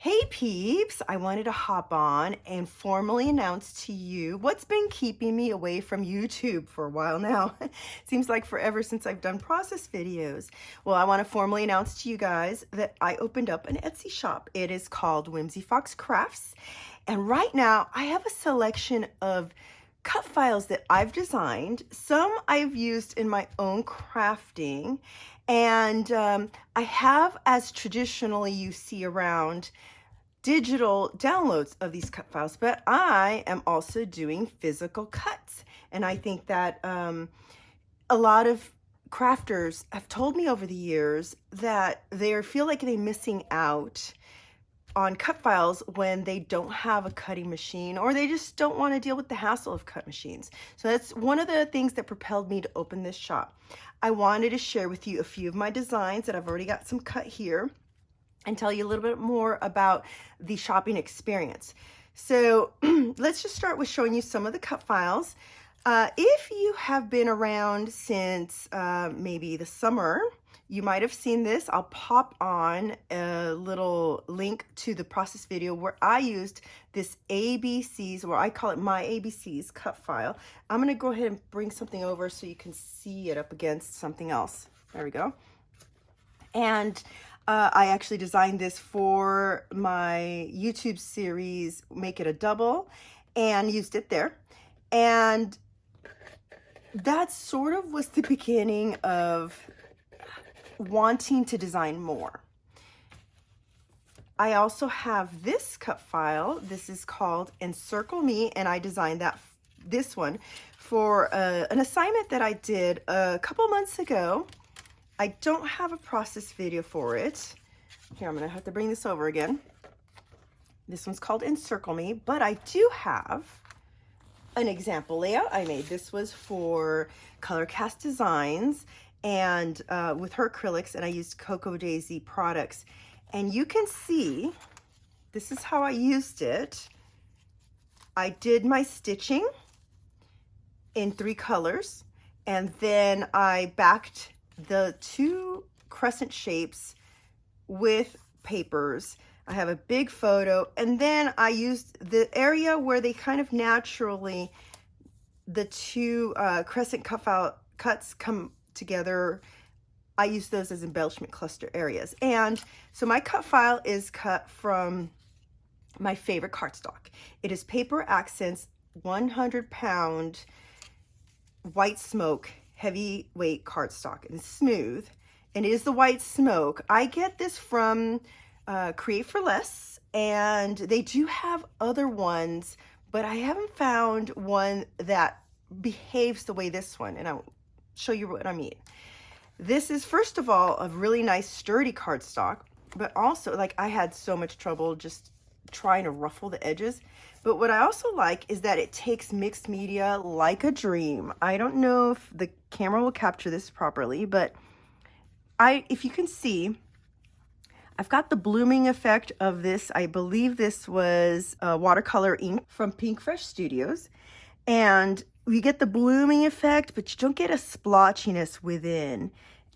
Hey peeps, I wanted to hop on and formally announce to you what's been keeping me away from YouTube for a while now. Seems like forever since I've done process videos. Well, I want to formally announce to you guys that I opened up an Etsy shop. It is called Whimsy Fox Crafts. And right now I have a selection of cut files that I've designed. Some I've used in my own crafting. And I have, as traditionally you see around, digital downloads of these cut files, but I am also doing physical cuts. And I think that a lot of crafters have told me over the years that they feel like they're missing out on cut files when they don't have a cutting machine, or they just don't want to deal with the hassle of cut machines. So that's one of the things that propelled me to open this shop. I wanted to share with you a few of my designs that I've already got some cut here and tell you a little bit more about the shopping experience. So let's just start with showing you some of the cut files. If you have been around since maybe the summer, you might have seen this. I'll pop on a little link to the process video where I used this ABCs, or I call it my ABCs cut file. I'm gonna go ahead and bring something over so you can see it up against something else. There we go. And I actually designed this for my YouTube series, Make It a Double, and used it there. And that sort of was the beginning of wanting to design more. I also have this cut file. This is called Encircle Me, and I designed this one for an assignment that I did a couple months ago. I don't have a process video for it. Here, I'm gonna have to bring this over again. This one's called Encircle Me, but I do have an example layout I made. This was for Color Cast Designs and with her acrylics, and I used Cocoa Daisy products. And you can see, this is how I used it. I did my stitching in 3 colors, and then I backed the 2 crescent shapes with papers. I have a big photo, and then I used the area where they kind of naturally, the 2 crescent cuts come together. I use those as embellishment cluster areas. And so my cut file is cut from my favorite cardstock. It is Paper Accents 100-pound white smoke heavyweight cardstock, and smooth, and it is the white smoke. I get this from Create for Less, and they do have other ones, but I haven't found one that behaves the way this one, and I'll show you what I mean. This is, first of all, a really nice sturdy cardstock, but also, like, I had so much trouble just trying to ruffle the edges. But what I also like is that it takes mixed media like a dream. I don't know if the camera will capture this properly, but if you can see, I've got the blooming effect of this. I believe this was watercolor ink from Pink Fresh Studios. And you get the blooming effect, but you don't get a splotchiness within.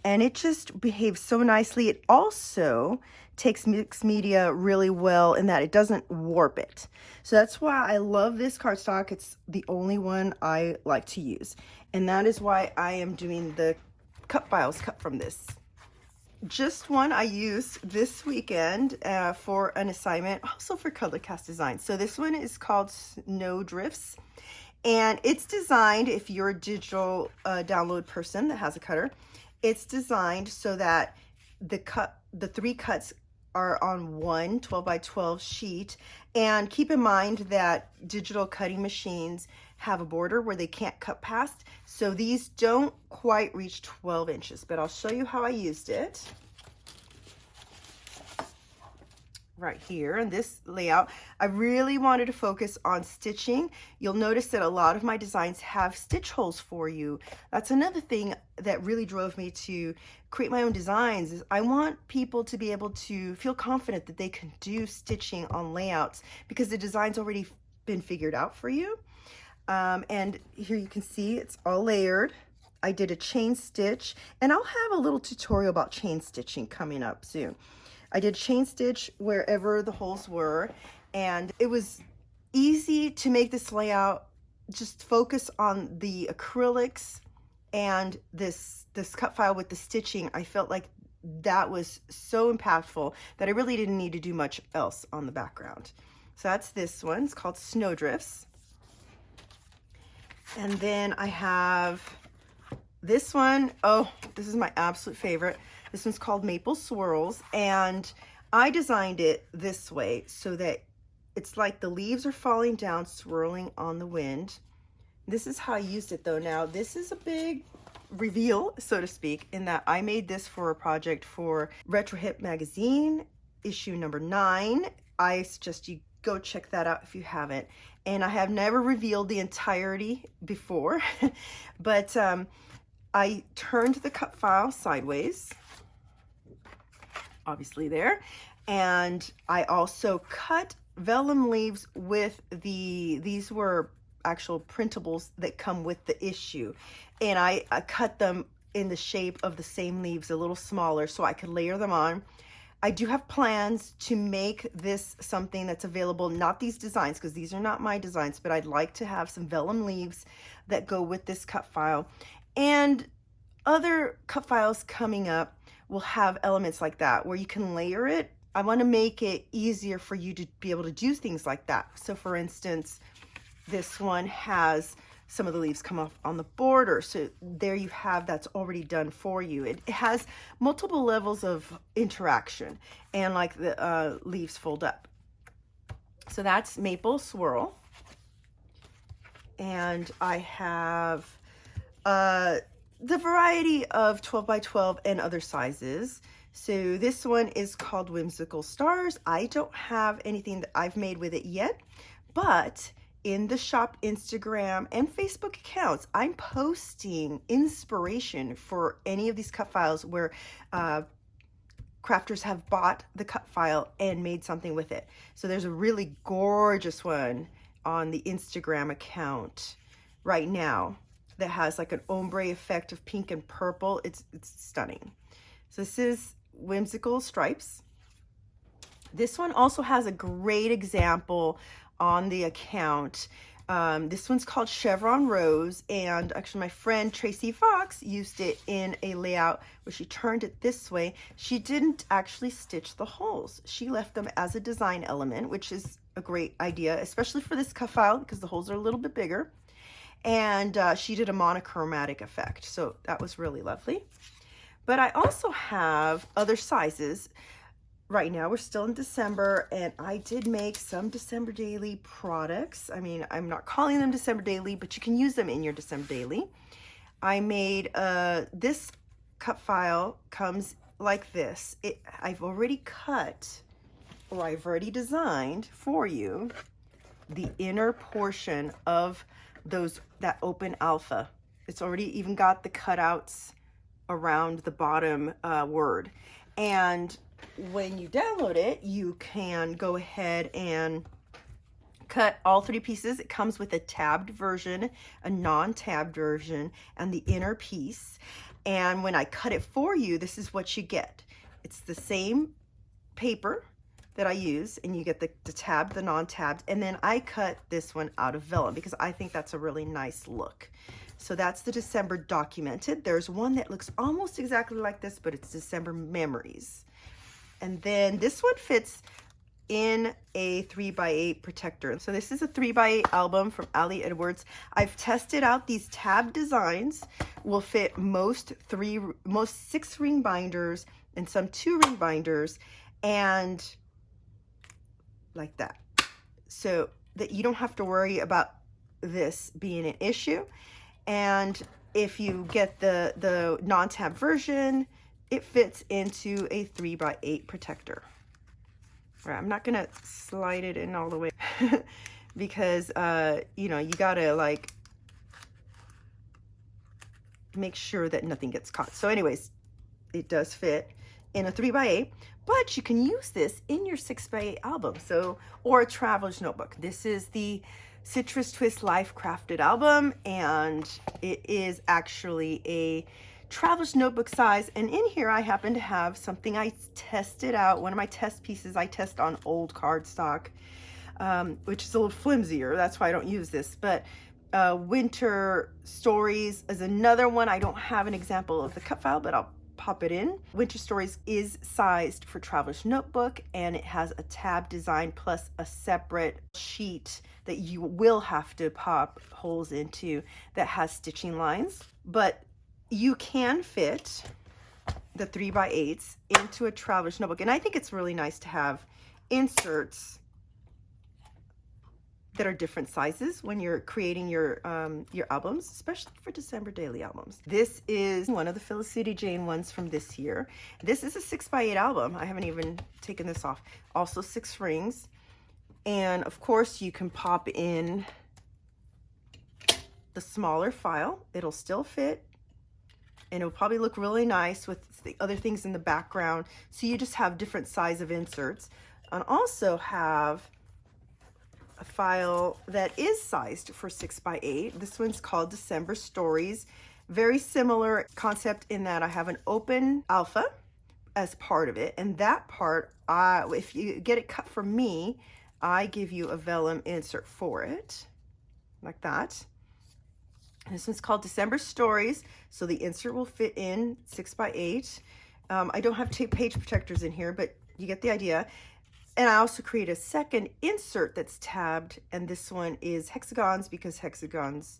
And it just behaves so nicely. It also takes mixed media really well in that it doesn't warp it. So that's why I love this cardstock. It's the only one I like to use. And that is why I am doing the cut files cut from this. Just one I used this weekend for an assignment, also for Color Cast Design. So this one is called Snowdrifts. And it's designed, if you're a digital download person that has a cutter, it's designed so that the 3 cuts are on one 12 by 12 sheet. And keep in mind that digital cutting machines have a border where they can't cut past. So these don't quite reach 12 inches, but I'll show you how I used it. Right here in this layout, I really wanted to focus on stitching. You'll notice that a lot of my designs have stitch holes for you. That's another thing that really drove me to create my own designs, is I want people to be able to feel confident that they can do stitching on layouts because the design's already been figured out for you. And here you can see it's all layered. I did a chain stitch, and I'll have a little tutorial about chain stitching coming up soon. I did chain stitch wherever the holes were, and it was easy to make this layout. Just focus on the acrylics and this cut file with the stitching. I felt like that was so impactful that I really didn't need to do much else on the background. So that's this one. It's called Snowdrifts. And then I have this one. Oh, this is my absolute favorite. This one's called Maple Swirls, and I designed it this way so that it's like the leaves are falling down, swirling on the wind. This is how I used it though. Now, this is a big reveal, so to speak, in that I made this for a project for Retro Hip magazine, issue number 9. I suggest you go check that out if you haven't. And I have never revealed the entirety before, but I turned the cut file sideways, obviously there, and I also cut vellum leaves with these were actual printables that come with the issue, and I cut them in the shape of the same leaves, a little smaller, so I could layer them on. I do have plans to make this something that's available, not these designs, because these are not my designs, but I'd like to have some vellum leaves that go with this cut file. And other cut files coming up will have elements like that where you can layer it. I want to make it easier for you to be able to do things like that. So for instance, this one has some of the leaves come off on the border. So there you have, that's already done for you. It has multiple levels of interaction, and like the leaves fold up. So that's Maple Swirl. And I have the variety of 12 by 12 and other sizes. So this one is called Whimsical Stars. I don't have anything that I've made with it yet, but in the shop Instagram and Facebook accounts, I'm posting inspiration for any of these cut files where crafters have bought the cut file and made something with it. So there's a really gorgeous one on the Instagram account right now that has like an ombre effect of pink and purple. It's stunning. So this is Whimsical Stripes. This one also has a great example on the account. This one's called Chevron Rose, and actually my friend Tracy Fox used it in a layout where she turned it this way. She didn't actually stitch the holes. She left them as a design element, which is a great idea, especially for this cut file because the holes are a little bit bigger. And she did a monochromatic effect, so that was really lovely. But I also have other sizes. Right now we're still in December, and I did make some December Daily products. I mean, I'm not calling them December Daily, but you can use them in your December Daily. I made this cut file comes like this. I've already cut, or I've already designed for you the inner portion of that open alpha. It's already even got the cutouts around the bottom word. And when you download it, you can go ahead and cut all 3 pieces. It comes with a tabbed version, a non-tabbed version, and the inner piece. And when I cut it for you, this is what you get. It's the same paper that I use, and you get the tabbed, the non-tabbed, and then I cut this one out of vellum because I think that's a really nice look. So that's the December Documented. There's one that looks almost exactly like this, but it's December Memories. And then this one fits in a 3x8 protector. So this is a 3x8 album from Ali Edwards. I've tested out these tab designs will fit most 6-ring binders and some 2-ring binders, and like that, so that you don't have to worry about this being an issue. And if you get the non-tab version, it fits into a 3x8 protector. All right, I'm not gonna slide it in all the way because you know, you gotta like make sure that nothing gets caught. So anyways, it does fit in a 3x8, but you can use this in your 6x8 album, or a traveler's notebook. This is the Citrus Twist Life Crafted album, and it is actually a traveler's notebook size. And in here I happen to have something I tested out. One of my test pieces I test on old cardstock, which is a little flimsier. That's why I don't use this. But Winter Stories is another one. I don't have an example of the cut file, but I'll pop it in. Winter Stories is sized for traveler's notebook, and it has a tab design plus a separate sheet that you will have to pop holes into that has stitching lines. But you can fit the 3x8s into a traveler's notebook, and I think it's really nice to have inserts that are different sizes when you're creating your albums, especially for December daily albums. This is one of the Felicity Jane ones from this year. This is a 6x8 album. I haven't even taken this off. Also 6 rings. And of course you can pop in the smaller file. It'll still fit, and it'll probably look really nice with the other things in the background. So you just have different size of inserts, and also have a file that is sized for 6x8. This one's called December Stories. Very similar concept in that I have an open alpha as part of it, and that part, if you get it cut from me, I give you a vellum insert for it, like that. And this one's called December Stories, so the insert will fit in 6x8. I don't have page protectors in here, but you get the idea. And I also create a second insert that's tabbed, and this one is hexagons because hexagons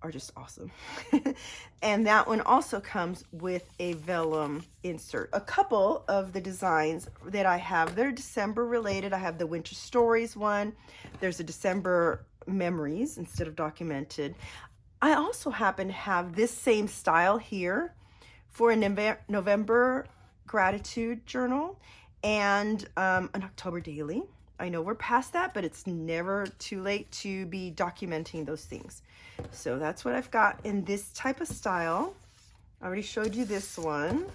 are just awesome. And that one also comes with a vellum insert. A couple of the designs that I have, they're December related. I have the Winter Stories one. There's a December Memories instead of documented. I also happen to have this same style here for a November gratitude journal and an October daily. I know we're past that, but it's never too late to be documenting those things. So that's what I've got in this type of style. I already showed you this one.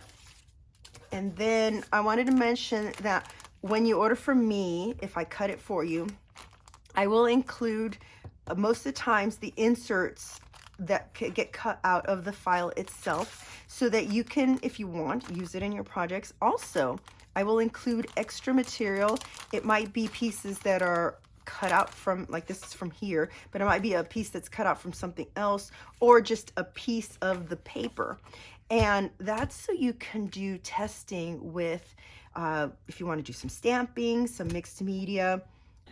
And then I wanted to mention that when you order from me, if I cut it for you, I will include most of the times the inserts that get cut out of the file itself, so that you can, if you want, use it in your projects. Also, I will include extra material. It might be pieces that are cut out from, like this is from here, but it might be a piece that's cut out from something else, or just a piece of the paper. And that's so you can do testing with, if you want to do some stamping, some mixed media.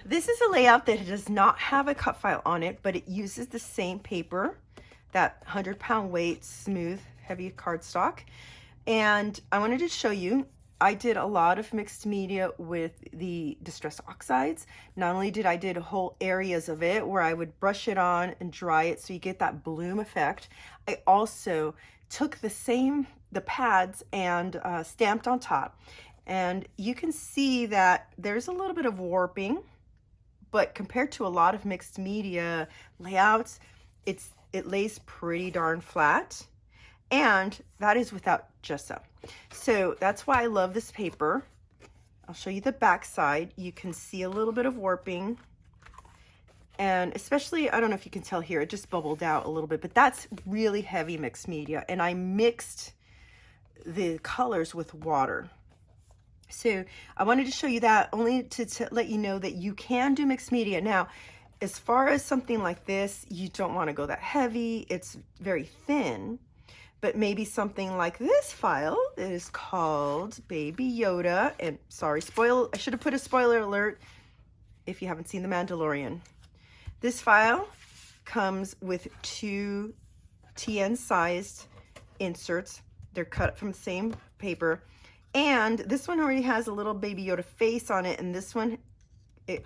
This is a layout that does not have a cut file on it, but it uses the same paper, that 100-pound weight, smooth, heavy cardstock. And I wanted to show you, I did a lot of mixed media with the Distress Oxides. Not only did I did whole areas of it where I would brush it on and dry it so you get that bloom effect, I also took the pads and stamped on top. And you can see that there's a little bit of warping, but compared to a lot of mixed media layouts, it lays pretty darn flat, and that is without gesso. So that's why I love this paper. I'll show you the back side. You can see a little bit of warping, and especially, I don't know if you can tell here, it just bubbled out a little bit, but that's really heavy mixed media, and I mixed the colors with water. So I wanted to show you that only to let you know that you can do mixed media. Now, as far as something like this, you don't want to go that heavy. It's very thin, but maybe something like this file that is called Baby Yoda. And sorry, I should have put a spoiler alert if you haven't seen The Mandalorian. This file comes with 2 TN sized inserts. They're cut from the same paper. And this one already has a little Baby Yoda face on it. And this one,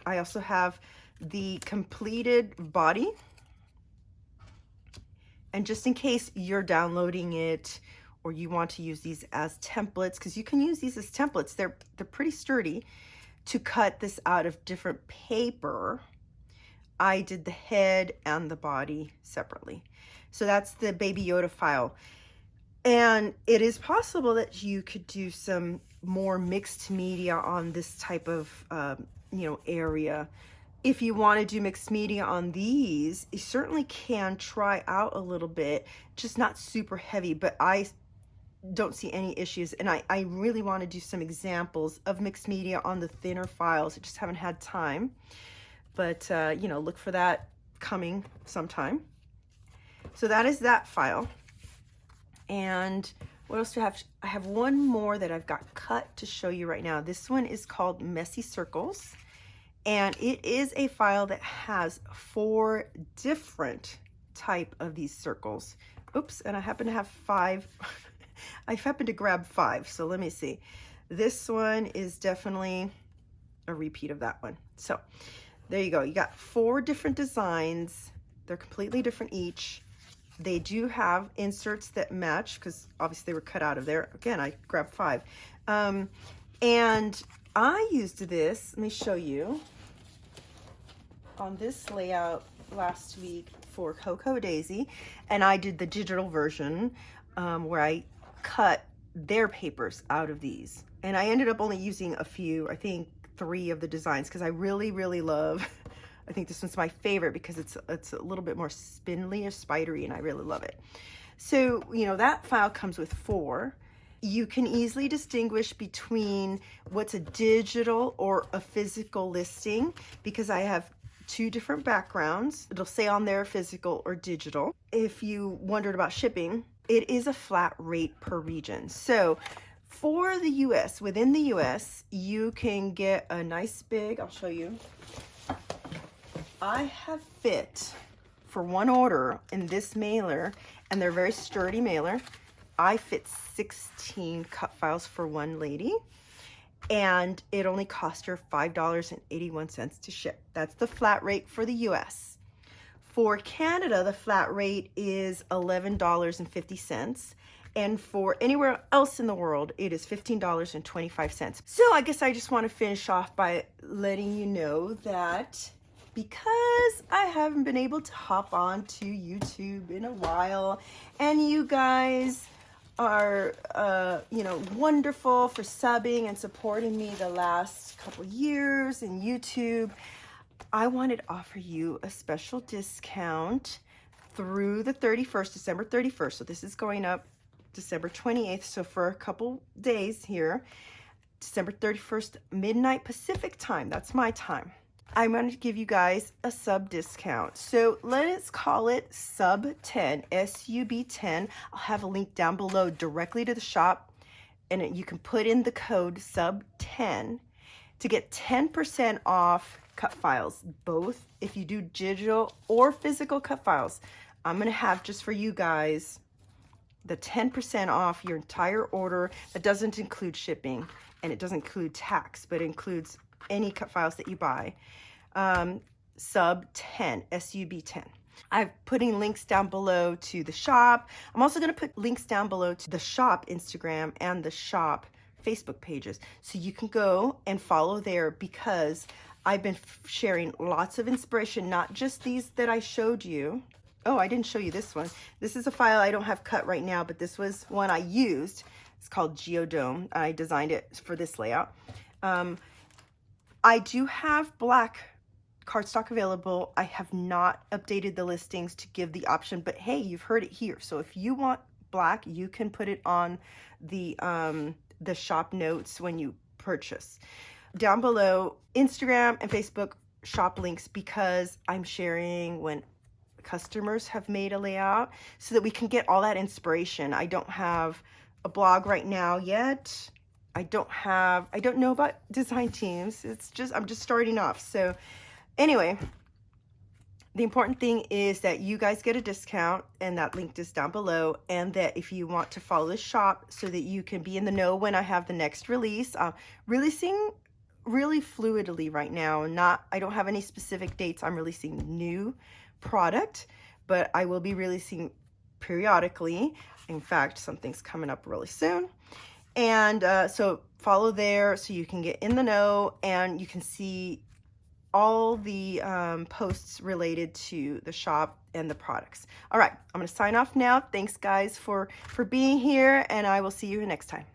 I also have the completed body. And just in case you're downloading it or you want to use these as templates, because you can use these as templates, they're pretty sturdy, to cut this out of different paper, I did the head and the body separately. So that's the Baby Yoda file. And it is possible that you could do some more mixed media on this type of area. if you want to do mixed media on these, you certainly can try out a little bit, just not super heavy, but I don't see any issues. And I really want to do some examples of mixed media on the thinner files. I just haven't had time, but you know, look for that coming sometime. So that is that file. And what else do I have? I have one more that I've got cut to show you right now. This one is called Messy Circles. And it is a file that has 4 different type of these circles. Oops, and I happen to have 5. I happen to grab 5, so let me see. This one is definitely a repeat of that one. So there you go. You got 4 different designs. They're completely different each. They do have inserts that match because obviously they were cut out of there. Again, I grabbed 5. And I used this, let me show you, on this layout last week for Cocoa Daisy, and I did the digital version where I cut their papers out of these, and I ended up only using a few, I think 3 of the designs, because I really love, I think this one's my favorite because it's a little bit more spindly or spidery, and I really love it. So you know, that file comes with 4. You can easily distinguish between what's a digital or a physical listing because I have 2 different backgrounds. It'll say on there physical or digital. If you wondered about shipping, it is a flat rate per region. So for the US, within the US, you can get a nice big, I'll show you. I have fit for one order in this mailer, and they're very sturdy mailer. I fit 16 cut files for one lady, and it only cost her $5.81 to ship. That's the flat rate for the US. For Canada, the flat rate is $11.50. And for anywhere else in the world, it is $15.25. So I guess I just want to finish off by letting you know that because I haven't been able to hop on to YouTube in a while, and you guys are you know, wonderful for subbing and supporting me the last couple years in YouTube, I wanted to offer you a special discount through the 31st, December 31st. So this is going up December 28th. So for a couple days here, December 31st, midnight Pacific time, that's my time, I'm going to give you guys a sub discount. So let's call it sub 10, SUB 10. I'll have a link down below directly to the shop, and you can put in the code sub 10 to get 10% off cut files, both if you do digital or physical cut files. I'm going to have just for you guys the 10% off your entire order. That doesn't include shipping, and it doesn't include tax, but it includes any cut files that you buy. Sub 10, SUB 10. I'm putting links down below to the shop. I'm also going to put links down below to the shop Instagram and the shop Facebook pages, so you can go and follow there, because I've been sharing lots of inspiration, not just these that I showed you. Oh, I didn't show you this one. This is a file I don't have cut right now, but this was one I used. It's called Geodome. I designed it for this layout. I do have black cardstock available. I have not updated the listings to give the option, but hey, you've heard it here. So if you want black, you can put it on the shop notes when you purchase. Down below, Instagram and Facebook shop links, because I'm sharing when customers have made a layout so that we can get all that inspiration. I don't have a blog right now yet. I don't know about design teams. I'm just starting off. So anyway, the important thing is that you guys get a discount, and that link is down below, and that if you want to follow the shop so that you can be in the know when I have the next release. Releasing really fluidly right now. I don't have any specific dates. I'm releasing new product, but I will be releasing periodically. In fact, something's coming up really soon. And so follow there so you can get in the know, and you can see all the posts related to the shop and the products. All right, I'm going to sign off now. Thanks guys for being here, and I will see you next time.